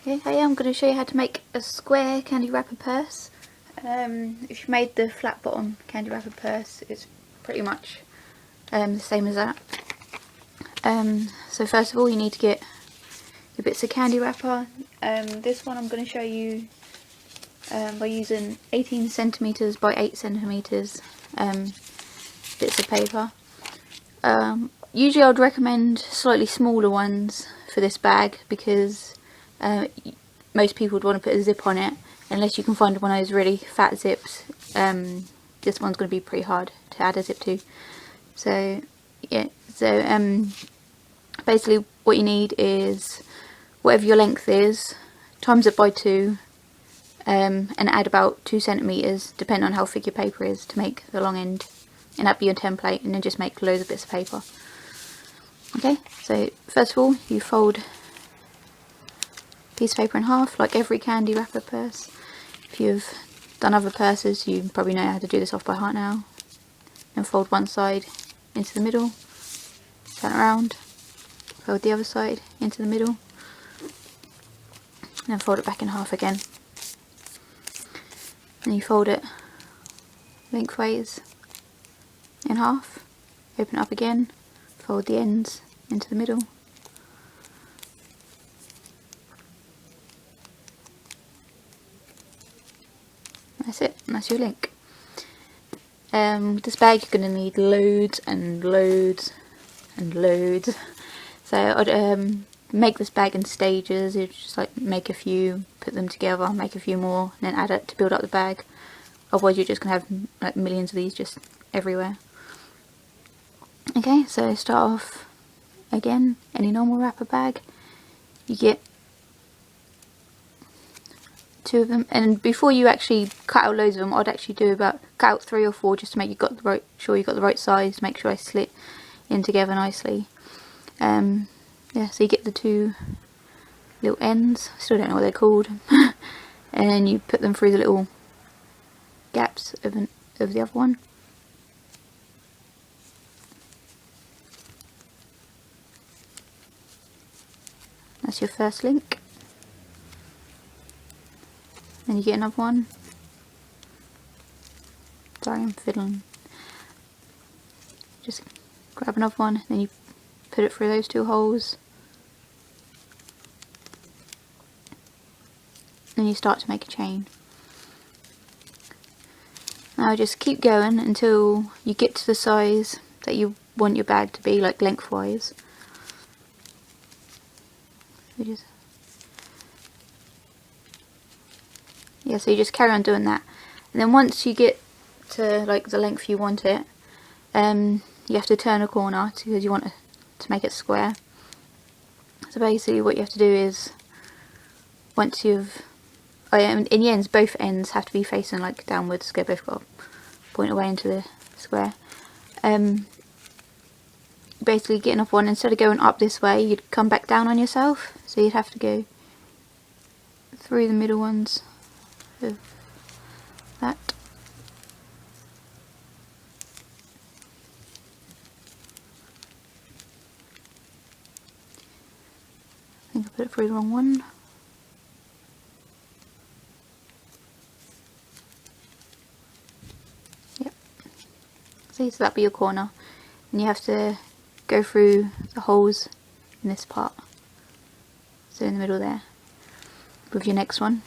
Okay, I'm going to show you how to make a square candy wrapper purse. If you made the flat bottom candy wrapper purse, it's pretty much the same as that. So first of all, you need to get your bits of candy wrapper. This one I'm going to show you by using 18 centimeters by 8 centimeters bits of paper. Usually I would recommend slightly smaller ones for this bag because most people would want to put a zip on it, unless you can find one of those really fat zips. This one's going to be pretty hard to add a zip to. So yeah, basically what you need is whatever your length is, times it by 2, and add about 2 centimeters, depending on how thick your paper is, to make the long end. And that'd be your template, and then just make loads of bits of paper. Okay, so first of all, you fold a piece of paper in half, like every candy wrapper purse. If you've done other purses, you probably know how to do this off by heart now. Then fold one side into the middle, turn around, fold the other side into the middle, and then fold it back in half again. Then you fold it lengthways in half, open it up again, fold the ends into the middle, that's it, and that's your link. This bag you're going to need loads and loads and loads, so I'd make this bag in stages. You just like make a few, put them together, make a few more, and then add it to build up the bag. Otherwise you're just going to have like millions of these just everywhere. Okay, so start off again, any normal wrapper bag, you get 2 of them, and before you actually cut out loads of them, I'd actually cut out 3 or 4 just to make you got the right size, make sure I slit in together nicely. Yeah, so you get the 2 little ends, still don't know what they're called, and then you put them through the little gaps of the other one. That's your first link. Then you get another one. Sorry, I'm fiddling. Just grab another one, then you put it through those 2 holes. Then you start to make a chain. Now just keep going until you get to the size that you want your bag to be, like lengthwise. So you just carry on doing that, and then once you get to like the length you want it, you have to turn a corner because you want to make it square. So basically what you have to do is, once you've in the ends, both ends have to be facing like downwards, so both got to point away into the square. Basically getting off one, instead of going up this way, you'd come back down on yourself, so you'd have to go through the middle ones of that. I think I put it through the wrong one. Yep. See, so that'd be your corner, and you have to go through the holes in this part, so in the middle there, with your next one.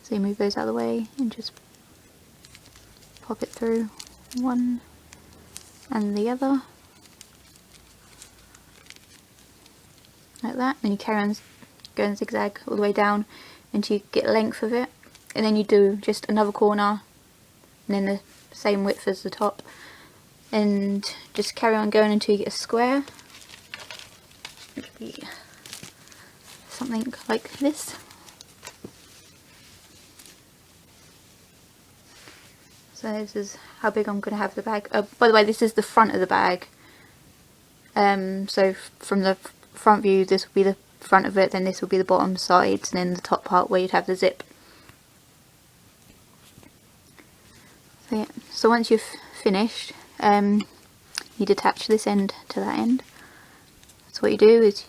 So you move those out of the way and just pop it through one and the other, like that. Then you carry on going zigzag all the way down until you get length of it, and then you do just another corner and then the same width as the top, and just carry on going until you get a square. It could be something like this. So this is how big I'm going to have the bag. By the way, this is the front of the bag. So from the front view, this will be the front of it, then this will be the bottom sides, and then the top part where you'd have the zip. So yeah, so once you've finished, you detach this end to that end. So what you do is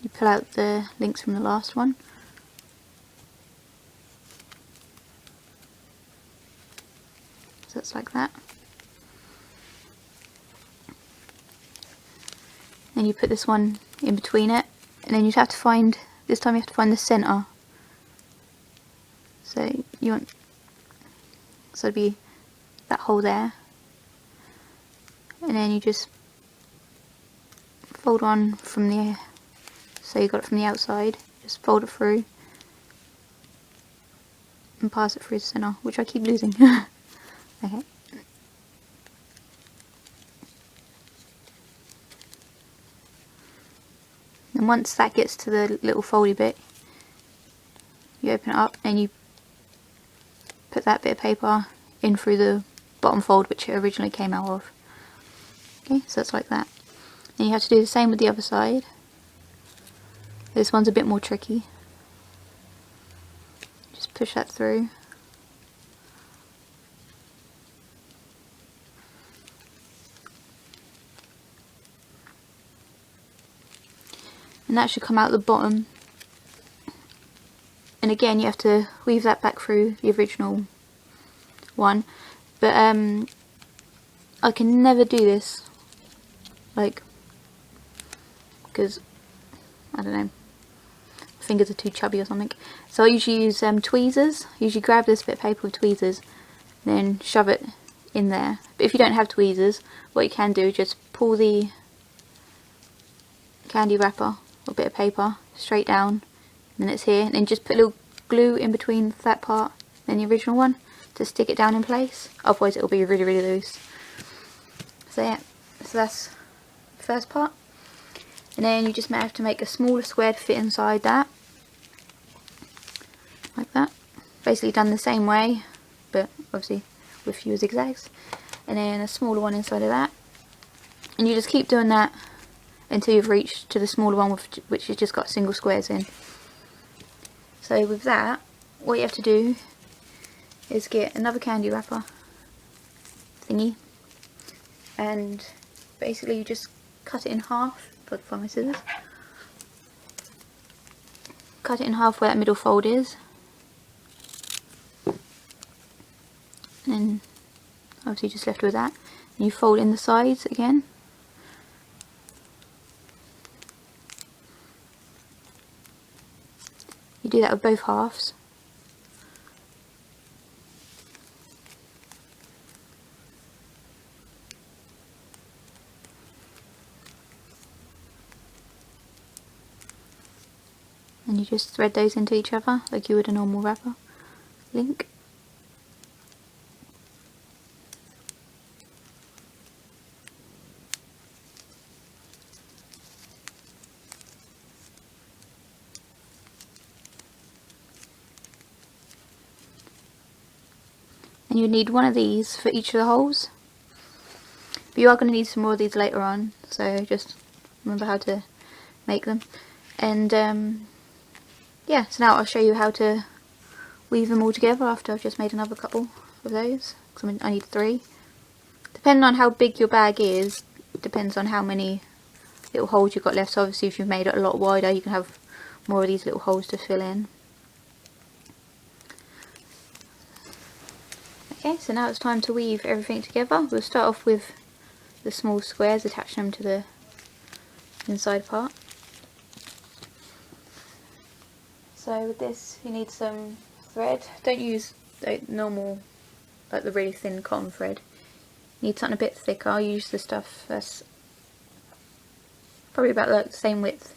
you pull out the links from the last one. So it's like that. Then you put this one in between it, and then you'd have to find, this time you have to find the centre. So you want, so it'd be that hole there, and then you just fold on from the, so you got it from the outside, just fold it through and pass it through the centre, which I keep losing. Okay. And once that gets to the little foldy bit, you open it up and you put that bit of paper in through the bottom fold which it originally came out of. Okay, so it's like that. And you have to do the same with the other side. This one's a bit more tricky. Just push that through. And that should come out the bottom. And again, you have to weave that back through the original one. But I can never do this, like, because I don't know, my fingers are too chubby or something. So I usually use tweezers. I usually grab this bit of paper with tweezers, then shove it in there. But if you don't have tweezers, what you can do is just pull the candy wrapper or bit of paper straight down, and then it's here, and then just put a little glue in between that part and the original one to stick it down in place, otherwise it will be really, really loose. So yeah, so that's the first part, and then you just may have to make a smaller square to fit inside that, like that, basically done the same way but obviously with fewer zigzags, and then a smaller one inside of that, and you just keep doing that until you've reached to the smaller one which has just got single squares in. So with that, what you have to do is get another candy wrapper thingy, and basically you just cut it in half. If I can find my scissors. Cut it in half where that middle fold is, and then obviously just left with that, and you fold in the sides again. You do that with both halves. And you just thread those into each other like you would a normal wrapper link. And you need one of these for each of the holes. But you are going to need some more of these later on, so just remember how to make them. And yeah, so now I'll show you how to weave them all together after I've just made another couple of those, because I need 3. Depending on how big your bag is, depends on how many little holes you've got left. So obviously if you've made it a lot wider, you can have more of these little holes to fill in. Okay, so now it's time to weave everything together. We'll start off with the small squares, attaching them to the inside part. So with this you need some thread. Don't use the normal, like the really thin cotton thread. You need something a bit thicker. I'll use the stuff that's probably about like the same width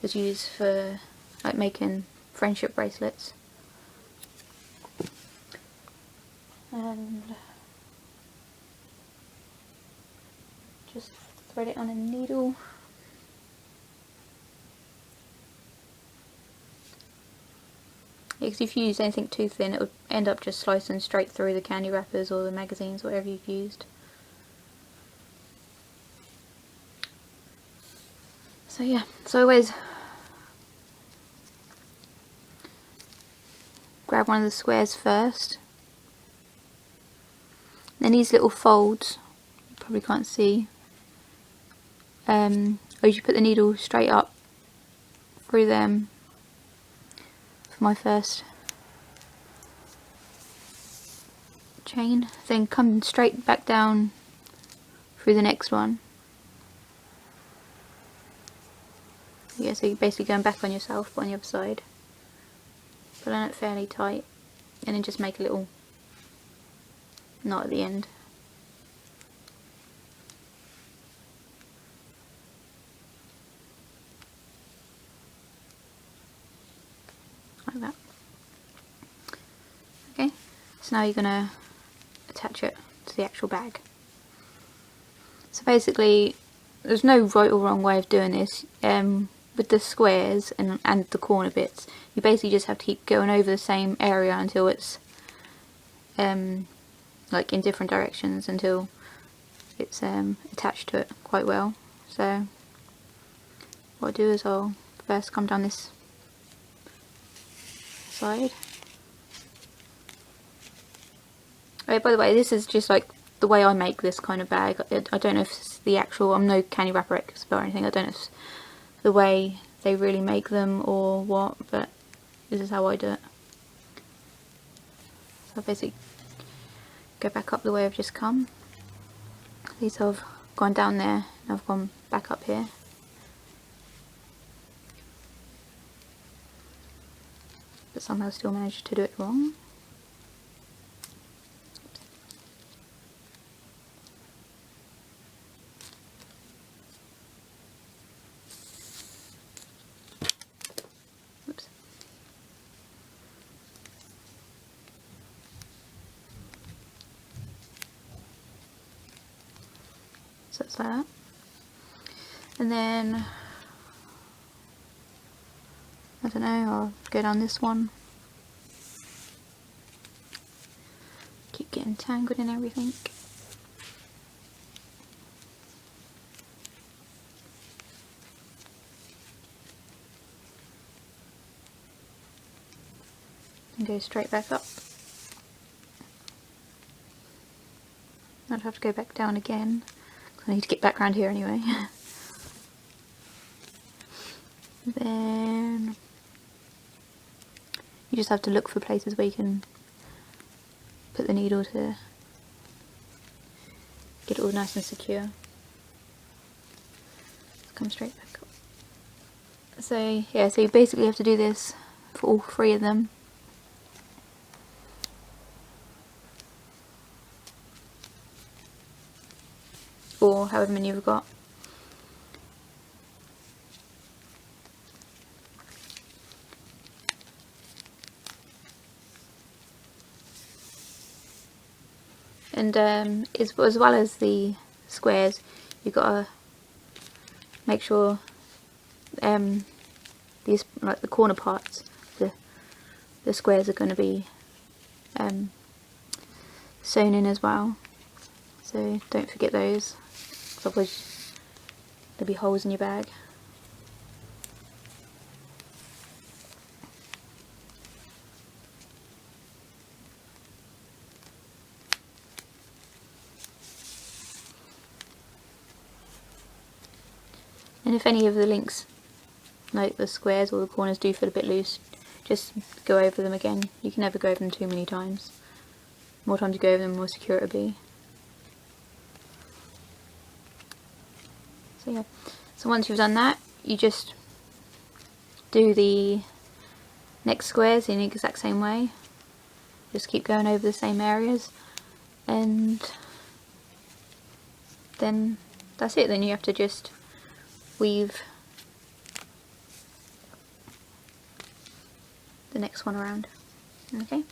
as used for like making friendship bracelets. And just thread it on a needle. Because if you use anything too thin, it would end up just slicing straight through the candy wrappers or the magazines, whatever you've used. So yeah, so I always grab one of the squares first. Then these little folds, you probably can't see, I usually put the needle straight up through them for my first chain, then come straight back down through the next one. Yeah, so you're basically going back on yourself but on the other side. Pull on it fairly tight and then just make a little knot at the end. Like that. Okay, so now you're going to attach it to the actual bag. So basically there's no right or wrong way of doing this. With the squares and the corner bits, you basically just have to keep going over the same area until it's like in different directions until it's attached to it quite well. So what I'll do is I'll first come down this side. Oh, by the way, this is just like the way I make this kind of bag. I don't know if it's the actual, I'm no candy wrapper expert or anything, I don't know if it's the way they really make them or what, but this is how I do it. So I basically go back up the way I've just come. These have gone down there and I've gone back up here. But somehow still managed to do it wrong. Oops. So it's like that. And then, I don't know, I'll go down this one. Keep getting tangled in everything. And go straight back up. I'd have to go back down again, because I need to get back around here anyway. Then you just have to look for places where you can put the needle to get it all nice and secure. Come straight back up. So yeah, so you basically have to do this for all three of them. Or however many you've got. And as well as the squares, you've got to make sure these, like the corner parts, the squares are going to be sewn in as well. So don't forget those, because otherwise there'll be holes in your bag. And if any of the links, like the squares or the corners, do feel a bit loose, just go over them again. You can never go over them too many times. The more times you go over them, the more secure it'll be. So yeah, so once you've done that, you just do the next squares in the exact same way. Just keep going over the same areas, and then that's it. Then you have to just weave the next one around. Okay.